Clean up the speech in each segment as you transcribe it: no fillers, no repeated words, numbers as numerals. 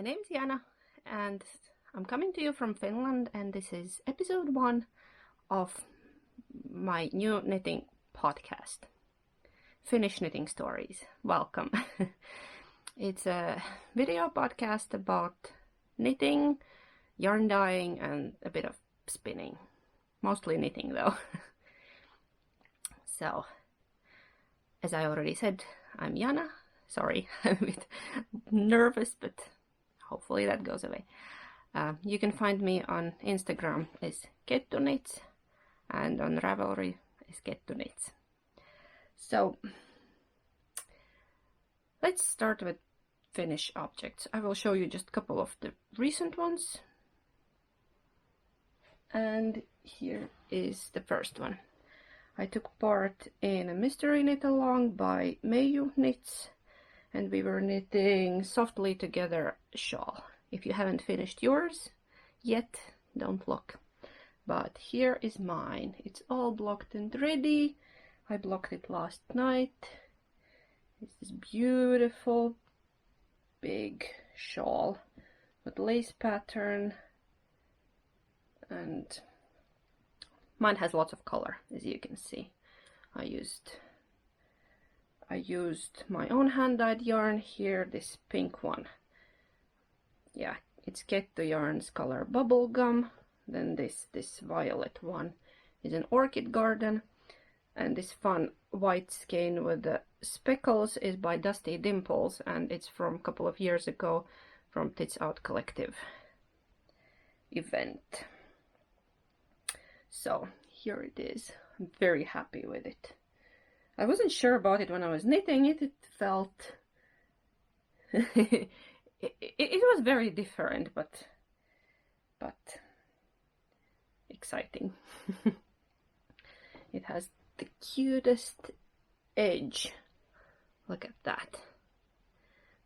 My name's Jana and I'm coming to you from Finland, and this is episode 1 of my new knitting podcast, Finnish Knitting Stories. Welcome. It's a video podcast about knitting, yarn dyeing and a bit of spinning. Mostly knitting though. So, as I already said, I'm Jana. Sorry, I'm a bit nervous, but hopefully that goes away. You can find me on Instagram as kettuknits and on Ravelry as kettuknits. So let's start with Finnish objects. I will show you just a couple of the recent ones. And here is the first one. I took part in a mystery knit along by Meiju Knits, and we were knitting Softly Together shawl. If you haven't finished yours yet, don't look. But here is mine. It's all blocked and ready. I blocked it last night. It's this beautiful big shawl with lace pattern, and mine has lots of color, as you can see. I used my own hand-dyed yarn here, this pink one. Yeah, it's Kettu Yarn's color Bubblegum. Then this violet one is an Orchid Garden. And this fun white skein with the speckles is by Dusty Dimples, and it's from a couple of years ago from Tits Out Collective event. So here it is. I'm very happy with it. I wasn't sure about it when I was knitting it. It felt it was very different, but exciting. It has the cutest edge. Look at that.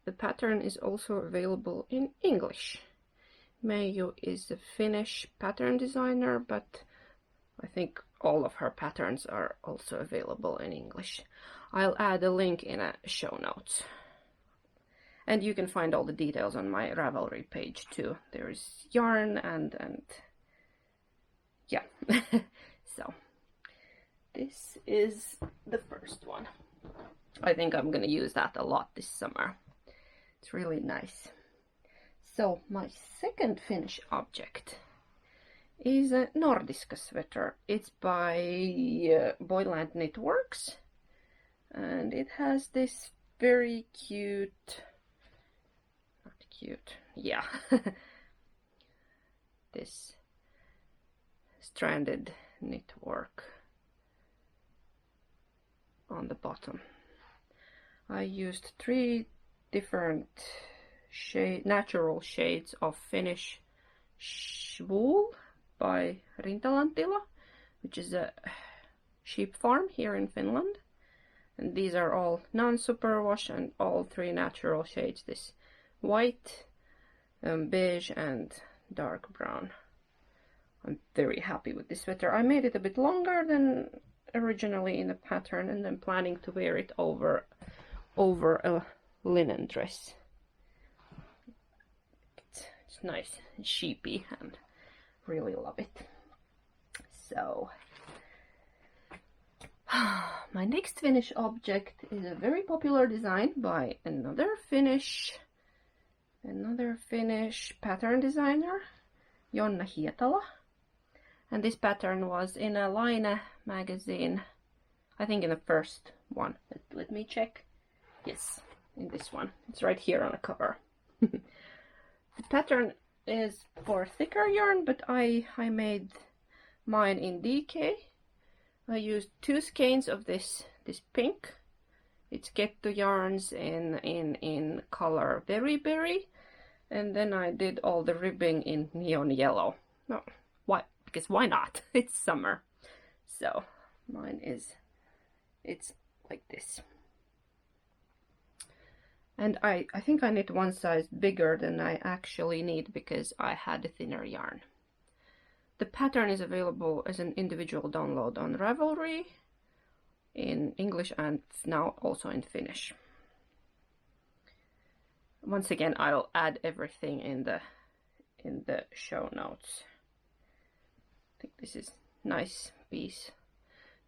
The pattern is also available in English. Meiju is a Finnish pattern designer, but I think all of her patterns are also available in English. I'll add a link in a show notes. And you can find all the details on my Ravelry page too. There is yarn and yeah. So this is the first one. I think I'm gonna use that a lot this summer. It's really nice. So my second Finnish object is a Nordiska sweater. It's by Boyland Knitworks, and it has this very cute, yeah, this stranded knitwork on the bottom. I used 3 different natural shades of Finnish wool by Rintalantila, which is a sheep farm here in Finland. And these are all non-superwash and all 3 natural shades, this white, beige and dark brown. I'm very happy with this sweater. I made it a bit longer than originally in the pattern, and I'm planning to wear it over a linen dress. It's nice and sheepy and really love it. So my next Finnish object is a very popular design by another Finnish pattern designer, Jonna Hietala. And this pattern was in a Line magazine, I think in the first one. Let me check. Yes, in this one. It's right here on the cover. The pattern is for thicker yarn, but I made mine in DK. I used 2 skeins of this pink. It's Kettu Yarns in color Berry Berry, and then I did all the ribbing in neon yellow. No, why? Because why not? It's summer. So mine it's like this. And I think I knit 1 size bigger than I actually need because I had a thinner yarn. The pattern is available as an individual download on Ravelry in English and now also in Finnish. Once again, I'll add everything in the show notes. I think this is nice piece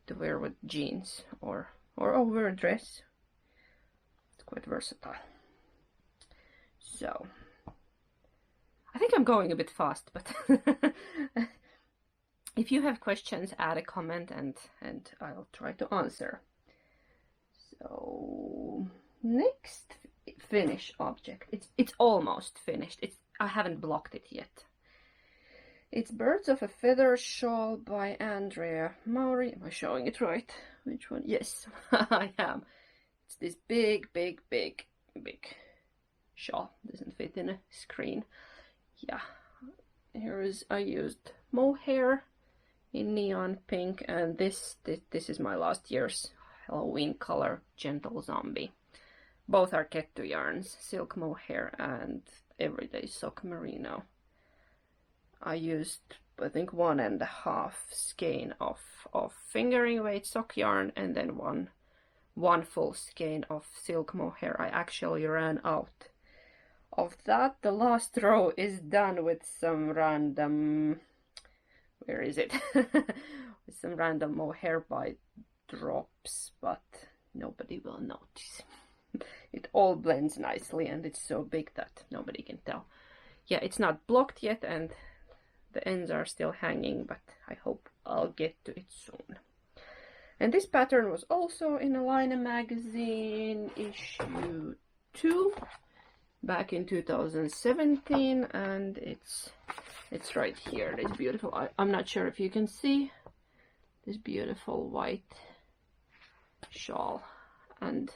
to wear with jeans or over a dress. It's quite versatile. So I think I'm going a bit fast, but if you have questions, add a comment and I'll try to answer. So next Finnish object. It's almost finished. I haven't blocked it yet. It's Birds of a Feather Shawl by Andrea Mauri. Am I showing it right? Which one? Yes, I am. It's this big shawl. Doesn't fit in a screen. Yeah. I used mohair in neon pink, and this is my last year's Halloween color, Gentle Zombie. Both are kettu yarns, silk mohair and everyday sock merino. I used, I think, 1.5 skein of fingering weight sock yarn, and then one full skein of silk mohair. I actually ran out of that. The last row is done with some random, where is it? With some random mohair by drops, but nobody will notice. It all blends nicely, and it's so big that nobody can tell. Yeah, it's not blocked yet, and the ends are still hanging, but I hope I'll get to it soon. And this pattern was also in a Line magazine issue 2 back in 2017, and it's right here. This beautiful, I'm not sure if you can see this beautiful white shawl, and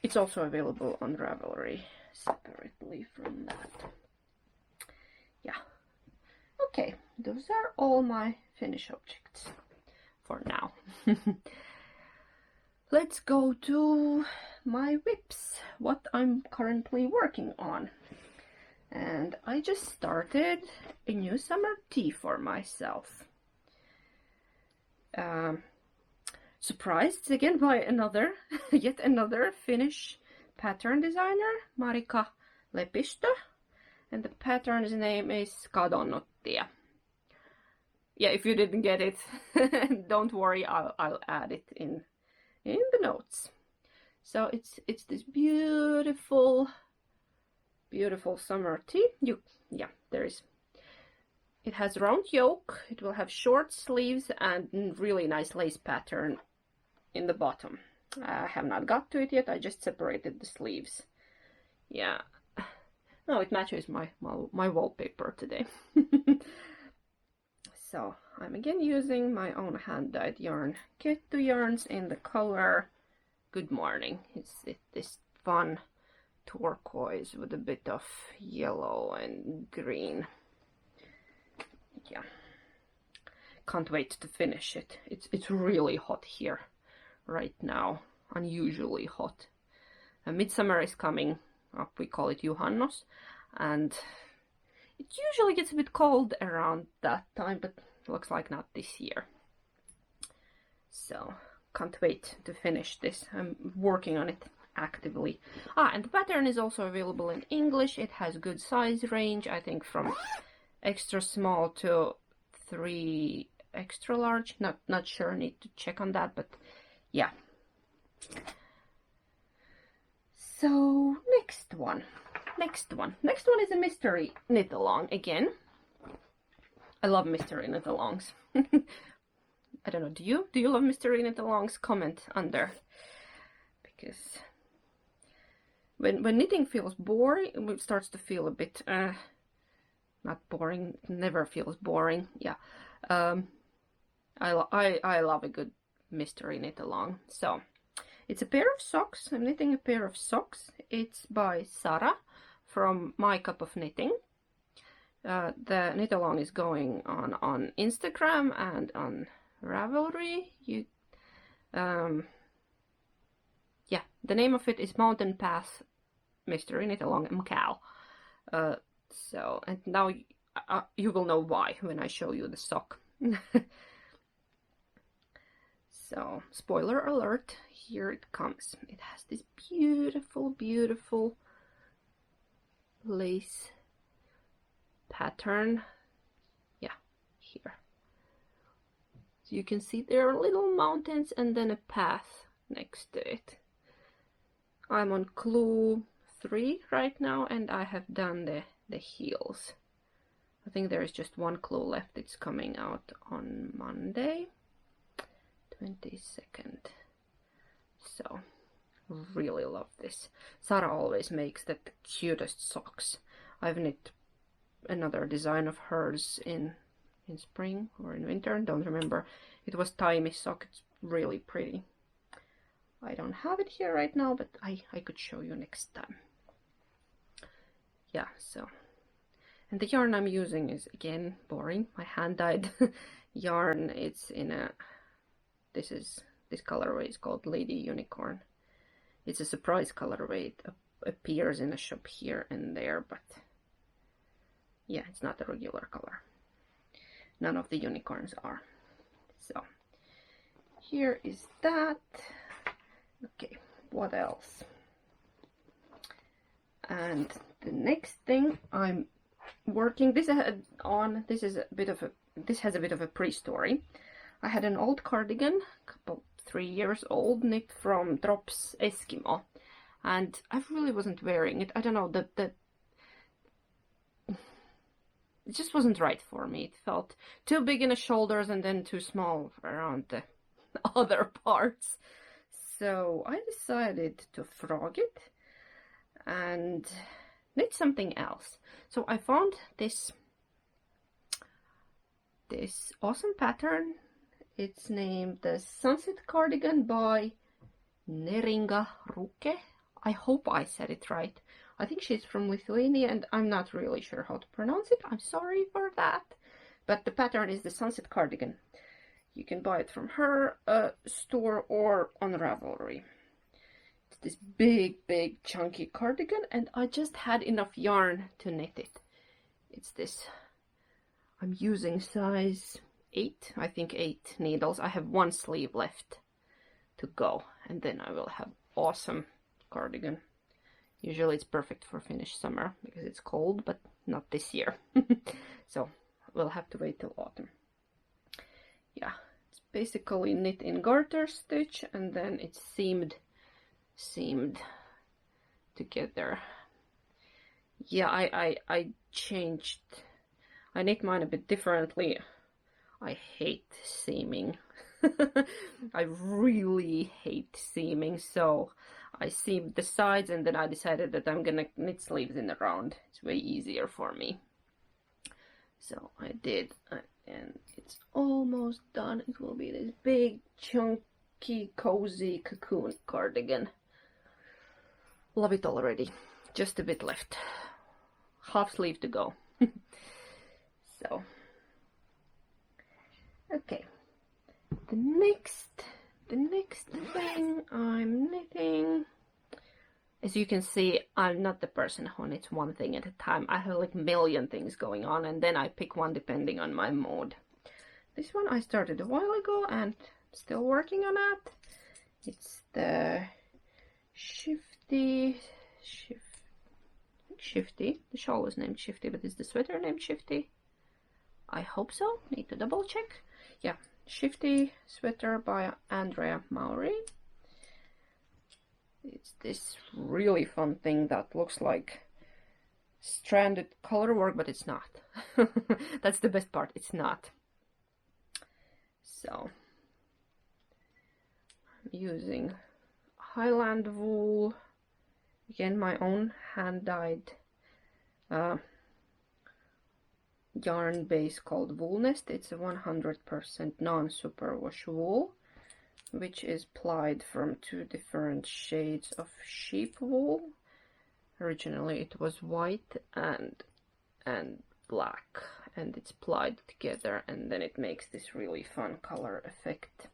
it's also available on Ravelry separately from that. Yeah. Okay, those are all my Finnish objects for now. Let's go to my whips, what I'm currently working on. And I just started a new summer tee for myself. Surprised again by yet another Finnish pattern designer, Marika Lepistö, and the pattern's name is Kadonnuttia. Yeah, if you didn't get it, don't worry, I'll add it in the notes. So it's this beautiful summer tee. It has round yoke. It will have short sleeves and really nice lace pattern in the bottom. I have not got to it yet. I just separated the sleeves. Yeah. No, it matches my wallpaper today. So I'm again using my own hand-dyed yarn, Kettu yarns, in the color Good Morning. It's this fun turquoise with a bit of yellow and green. Yeah, can't wait to finish it. It's really hot here right now, unusually hot. Midsummer is coming up. We call it Juhannos, and it usually gets a bit cold around that time, but looks like not this year. So can't wait to finish this. I'm working on it actively. And the pattern is also available in English. It has good size range, I think from extra small to 3 extra large. Not sure, need to check on that, but yeah. So next one is a mystery knit along again. I love mystery knit alongs. I don't know, do you love mystery knit alongs? Comment under, because when knitting feels boring, it starts to feel a bit not boring. It never feels boring. Yeah. I love a good mystery knit along. So it's a pair of socks. I'm knitting a pair of socks. It's by Sara from My Cup of Knitting. The knit along is going on Instagram and on Ravelry. Yeah, the name of it is Mountain Path Mystery Knit Along MCAL. So, and now you will know why when I show you the sock. So, spoiler alert, here it comes. It has this beautiful lace pattern. Yeah, here. So you can see there are little mountains and then a path next to it. I'm on clue 3 right now, and I have done the heels. I think there is just one clue left. It's coming out on Monday, 22nd. So, really love this. Sarah always makes the cutest socks. I've knit another design of hers in spring or in winter, don't remember. It was Timey sock. It's really pretty. I don't have it here right now, but I could show you next time. Yeah, so. And the yarn I'm using is, again, boring. My hand-dyed yarn. It's in a... This colorway is called Lady Unicorn. It's a surprise colorway. It appears in a shop here and there, but... yeah, it's not a regular color. None of the unicorns are. So, here is that. Okay, what else? And the next thing I'm working, this has a bit of a pre-story. I had an old cardigan, 3 years old, knit from Drops Eskimo, and I really wasn't wearing it. I don't know, it just wasn't right for me. It felt too big in the shoulders and then too small around the other parts. So I decided to frog it and knit something else. So I found this awesome pattern. It's named the Sunset Cardigan by Neringa Ruke. I hope I said it right. I think she's from Lithuania, and I'm not really sure how to pronounce it. I'm sorry for that. But the pattern is the Sunset Cardigan. You can buy it from her store or on Ravelry. It's this big chunky cardigan, and I just had enough yarn to knit it. It's this, I'm using size 8, I think 8 needles. I have 1 sleeve left to go, and then I will have awesome cardigan. Usually it's perfect for Finnish summer because it's cold, but not this year. So we'll have to wait till autumn. Yeah, it's basically knit in garter stitch, and then it's seamed together. Yeah, I changed. I knit mine a bit differently. I hate seaming. I really hate seaming, so I seamed the sides, and then I decided that I'm gonna knit sleeves in the round. It's way easier for me. So I did, and it's almost done. It will be this big, chunky, cozy cocoon cardigan. Love it already. Just a bit left. Half sleeve to go. So, okay. The next thing I'm knitting, as you can see, I'm not the person who knits one thing at a time. I have like a million things going on, and then I pick one depending on my mood. This one I started a while ago and still working on it. It's the Shifty. The shawl is named Shifty, but is the sweater named Shifty? I hope so. Need to double check. Yeah, Shifty sweater by Andrea Maury. It's this really fun thing that looks like stranded color work, but it's not. That's the best part. It's not. So I'm using Highland wool. Again, my own hand-dyed yarn base called Wool Nest. It's a 100% non-superwash wool, which is plied from 2 different shades of sheep wool. Originally it was white and black, and it's plied together, and then it makes this really fun color effect.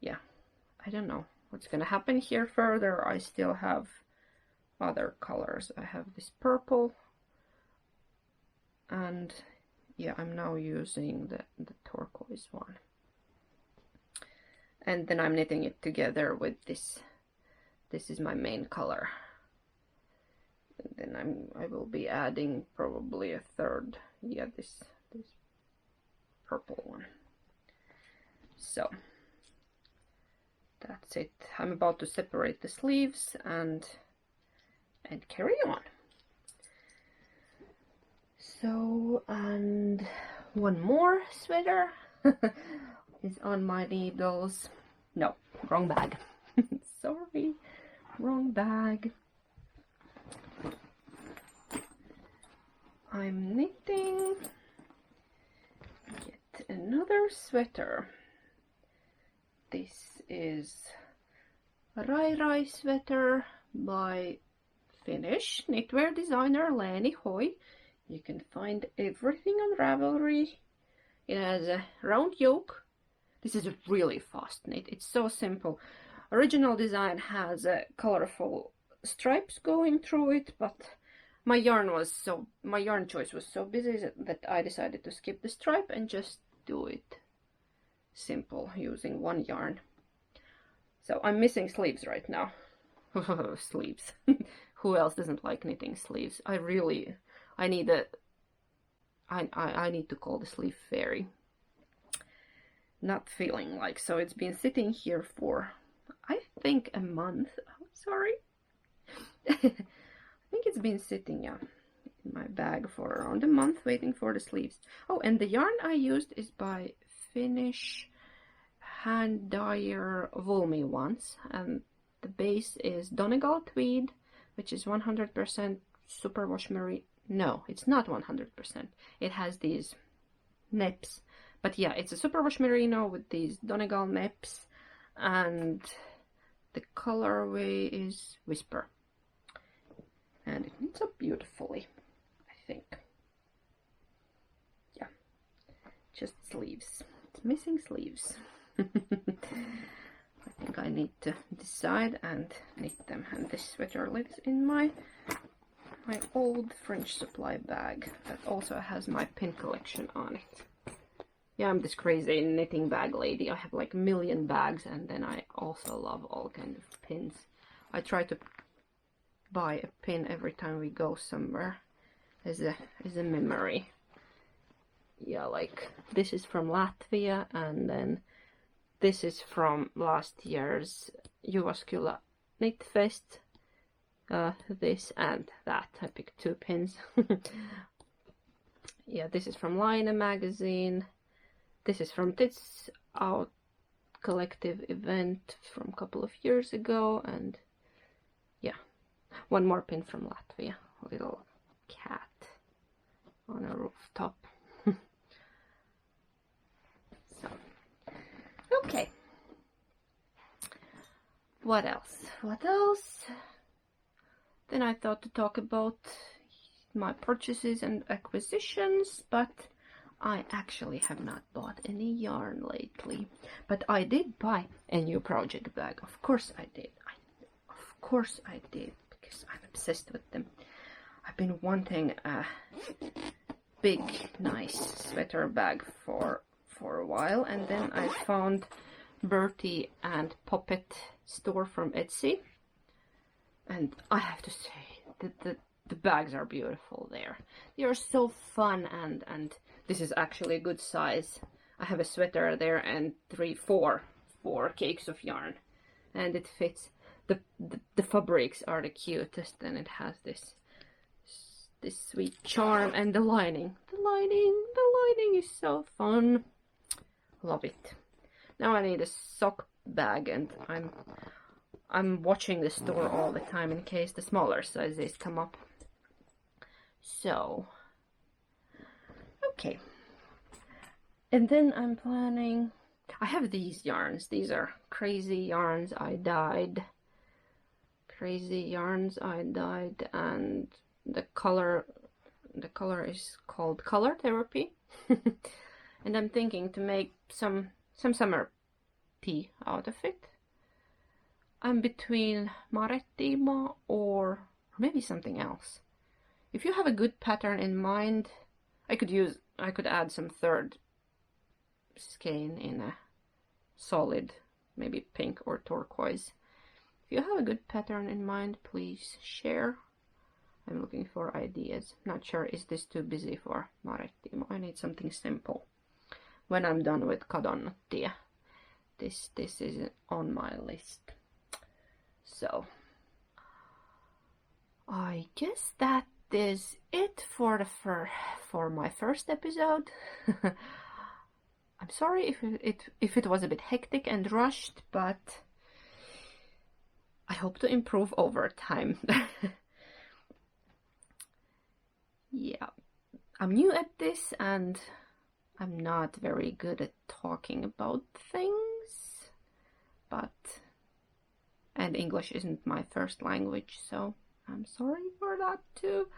Yeah, I don't know what's gonna happen here further. I still have other colors. I have this purple, and yeah, I'm now using the turquoise one. And then I'm knitting it together with this. This is my main color. then I will be adding probably a third. Yeah, this purple one. So that's it. I'm about to separate the sleeves and carry on. So, and one more sweater is on my needles. No, wrong bag. Sorry, wrong bag. I'm knitting yet another sweater. This is a Rai sweater by Finnish knitwear designer Leni Hoy. You can find everything on Ravelry. It has a round yoke. This is a really fast knit. It's so simple. Original design has colorful stripes going through it, but my yarn choice was so busy that I decided to skip the stripe and just do it simple using one yarn. So I'm missing sleeves right now. Sleeves. Who else doesn't like knitting sleeves? I need to call the sleeve fairy. Not feeling like, so it's been sitting here for I think a month. Oh, sorry. I think it's been sitting in my bag for around a month waiting for the sleeves. Oh, and the yarn I used is by Finnish hand dyer Woolmy ones, and the base is Donegal tweed, which is 100% superwash merino. No, it's not 100%. It has these nips, but yeah, it's a superwash merino with these Donegal nips, and the colorway is Whisper, and it knits up beautifully, I think. Yeah, just sleeves. It's missing sleeves. I think I need to decide and knit them, and this sweater lives in my old French supply bag that also has my pin collection on it. Yeah, I'm this crazy knitting bag lady. I have like a million bags, and then I also love all kinds of pins. I try to buy a pin every time we go somewhere as a memory. Yeah, like this is from Latvia, and then this is from last year's Jyväskylä Knit Fest. This and that. I picked 2 pins. Yeah, this is from Line magazine. This is from Tits Out collective event from a couple of years ago, and yeah, one more pin from Latvia. A little cat on a rooftop. So, okay. What else? What else? Then I thought to talk about my purchases and acquisitions, but I actually have not bought any yarn lately. But I did buy a new project bag. Of course I did. Of course I did, because I'm obsessed with them. I've been wanting a big, nice sweater bag for a while, and then I found Bertie and Poppet store from Etsy. And I have to say that the bags are beautiful there. They are so fun, and this is actually a good size. I have a sweater there and four cakes of yarn, and it fits. The fabrics are the cutest, and it has this sweet charm, and the lining is so fun. Love it. Now I need a sock bag, and I'm watching the store all the time in case the smaller sizes come up. So, okay. And then I'm planning, I have these yarns. These are Crazy Yarns I Dyed. Crazy Yarns I Dyed, and the color is called Color Therapy. And I'm thinking to make some summer tea out of it. I'm between Marettimo or maybe something else. If you have a good pattern in mind, I could add some third skein in a solid, maybe pink or turquoise. If you have a good pattern in mind, please share. I'm looking for ideas. Not sure, is this too busy for Marettimo? I need something simple. When I'm done with kadonnottia, this is on my list. So I guess that is it for my first episode. I'm sorry if it was a bit hectic and rushed, but I hope to improve over time. Yeah, I'm new at this and I'm not very good at talking about things, and English isn't my first language, so I'm sorry for that too.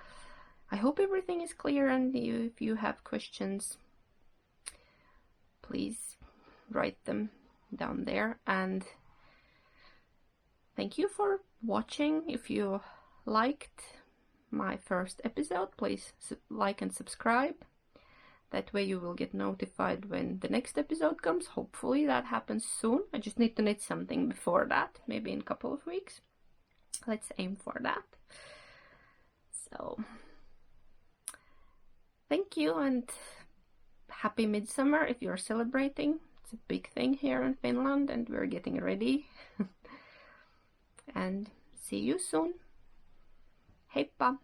I hope everything is clear, and if you have questions, please write them down there. And thank you for watching. If you liked my first episode, please like and subscribe. That way you will get notified when the next episode comes. Hopefully that happens soon. I just need to knit something before that, maybe in a couple of weeks. Let's aim for that. So thank you, and happy midsummer if you're celebrating. It's a big thing here in Finland and we're getting ready. And see you soon. Heippa!